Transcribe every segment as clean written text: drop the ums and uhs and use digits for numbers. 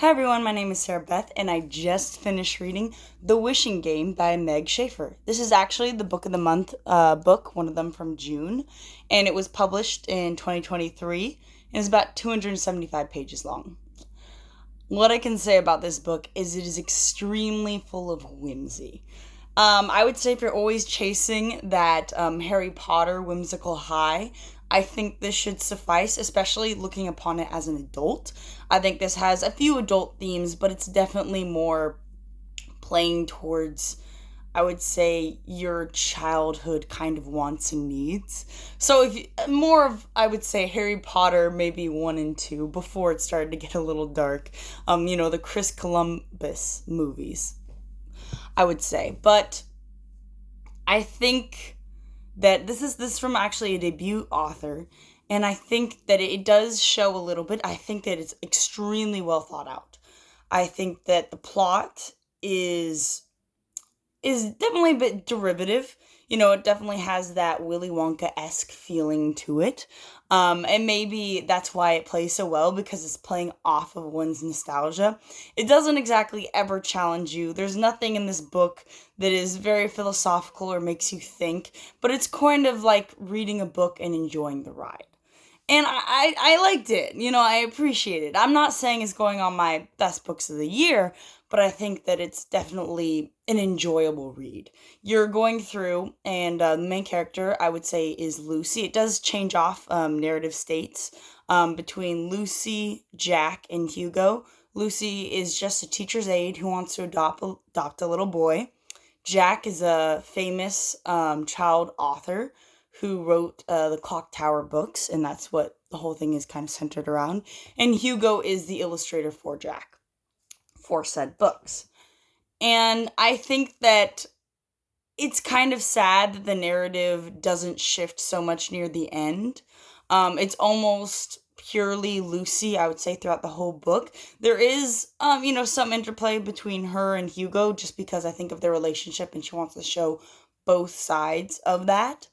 Hi everyone, my name is Sarah Beth, and I just finished reading The Wishing Game by Meg Shaffer. This is actually the Book of the Month book, one of them from June, and it was published in 2023, and it's about 275 pages long. What I can say about this book is it is extremely full of whimsy. I would say if you're always chasing that Harry Potter whimsical high, I think this should suffice, especially looking upon it as an adult. I think this has a few adult themes, but it's definitely more playing towards, I would say, your childhood kind of wants and needs. So if you, more of, I would say, Harry Potter, maybe 1 and 2, before it started to get a little dark. The Chris Columbus movies, I would say. But I think that this is from actually a debut author, and I think that it does show a little bit. I think that it's extremely well thought out. I think that the plot is definitely a bit derivative. It definitely has that Willy Wonka-esque feeling to it. And maybe that's why it plays so well, because it's playing off of one's nostalgia. It doesn't exactly ever challenge you. There's nothing in this book that is very philosophical or makes you think, but it's kind of like reading a book and enjoying the ride. And I liked it. I appreciate it. I'm not saying it's going on my best books of the year, but I think that it's definitely an enjoyable read. You're going through, and the main character, I would say, is Lucy. It does change off narrative states between Lucy, Jack, and Hugo. Lucy is just a teacher's aide who wants to adopt a little boy. Jack is a famous child author who wrote the Clock Tower books, and that's what the whole thing is kind of centered around. And Hugo is the illustrator for Jack, for said books. And I think that it's kind of sad that the narrative doesn't shift so much near the end. It's almost purely Lucy, I would say, throughout the whole book. There is, some interplay between her and Hugo, just because I think of their relationship and she wants to show both sides of that.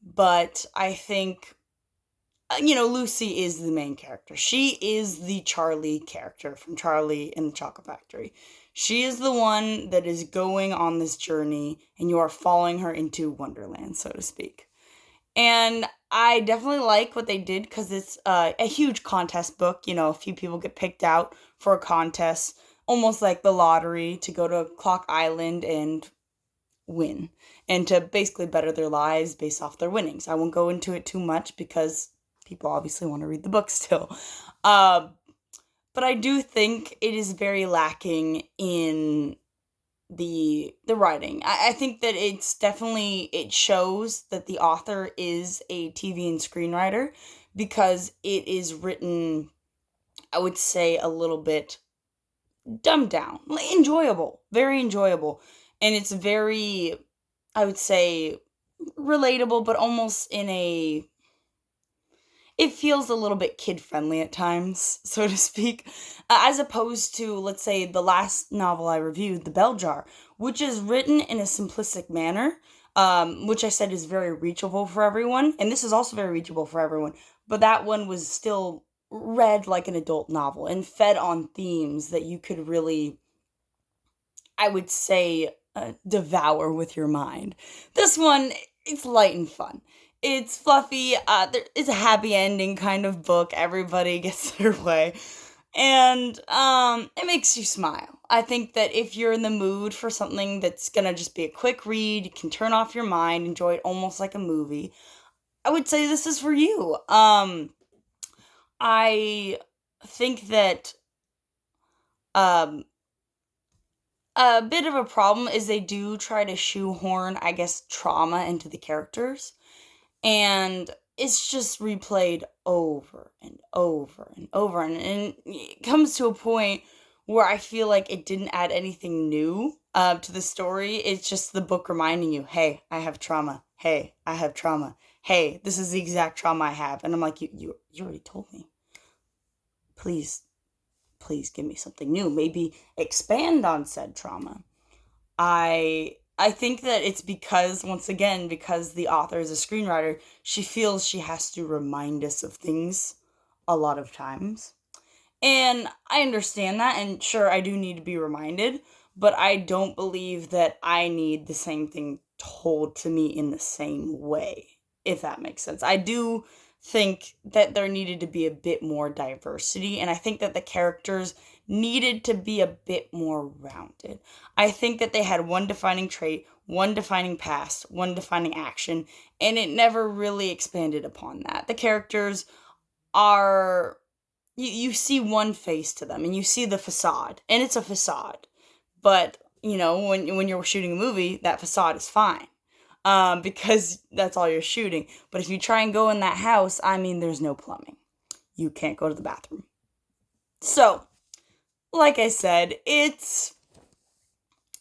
But I think, Lucy is the main character. She is the Charlie character from Charlie and the Chocolate Factory. She is the one that is going on this journey, and you are following her into Wonderland, so to speak. And I definitely like what they did, because it's a huge contest book. A few people get picked out for a contest, almost like the lottery, to go to Clock Island and win, and to basically better their lives based off their winnings. I won't go into it too much because people obviously want to read the book still. But I do think it is very lacking in the writing. I think that it shows that the author is a TV and screenwriter, because it is written, I would say, a little bit dumbed down. Enjoyable. Very enjoyable. And it's very, I would say, relatable, but almost it feels a little bit kid-friendly at times, so to speak, as opposed to, let's say, the last novel I reviewed, The Bell Jar, which is written in a simplistic manner, which I said is very reachable for everyone, and this is also very reachable for everyone, but that one was still read like an adult novel and fed on themes that you could really, I would say, devour with your mind. This one, it's light and fun. It's fluffy. It's a happy ending kind of book. Everybody gets their way. And it makes you smile. I think that if you're in the mood for something that's going to just be a quick read, you can turn off your mind, enjoy it almost like a movie, I would say this is for you. I think that um, a bit of a problem is they do try to shoehorn, I guess, trauma into the characters. And it's just replayed over and over and over. And it comes to a point where I feel like it didn't add anything new to the story. It's just the book reminding you, hey, I have trauma. Hey, I have trauma. Hey, this is the exact trauma I have. And I'm like, you already told me. Please give me something new. Maybe expand on said trauma. I think that it's because, once again, because the author is a screenwriter, she feels she has to remind us of things a lot of times. And I understand that, and sure, I do need to be reminded, but I don't believe that I need the same thing told to me in the same way, if that makes sense. I do think that there needed to be a bit more diversity, and I think that the characters needed to be a bit more rounded. I think that they had one defining trait, one defining past, one defining action, and it never really expanded upon that. The characters are you see one face to them and you see the facade, and it's a facade. But when you're shooting a movie, that facade is fine, because that's all you're shooting. But if you try and go in that house, I mean, there's no plumbing, you can't go to the bathroom. So like I said, it's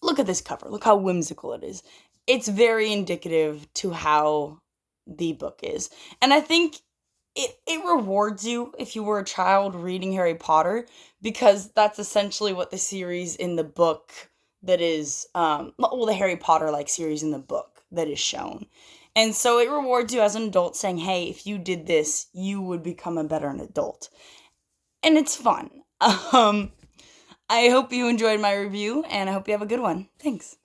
look at this cover, look how whimsical it is. It's very indicative to how the book is, and I think it rewards you if you were a child reading Harry Potter, because that's essentially what the series in the book that is the Harry Potter like series in the book that is shown. And so it rewards you as an adult, saying, hey, if you did this, you would become a better adult. And it's fun. I hope you enjoyed my review, and I hope you have a good one. Thanks.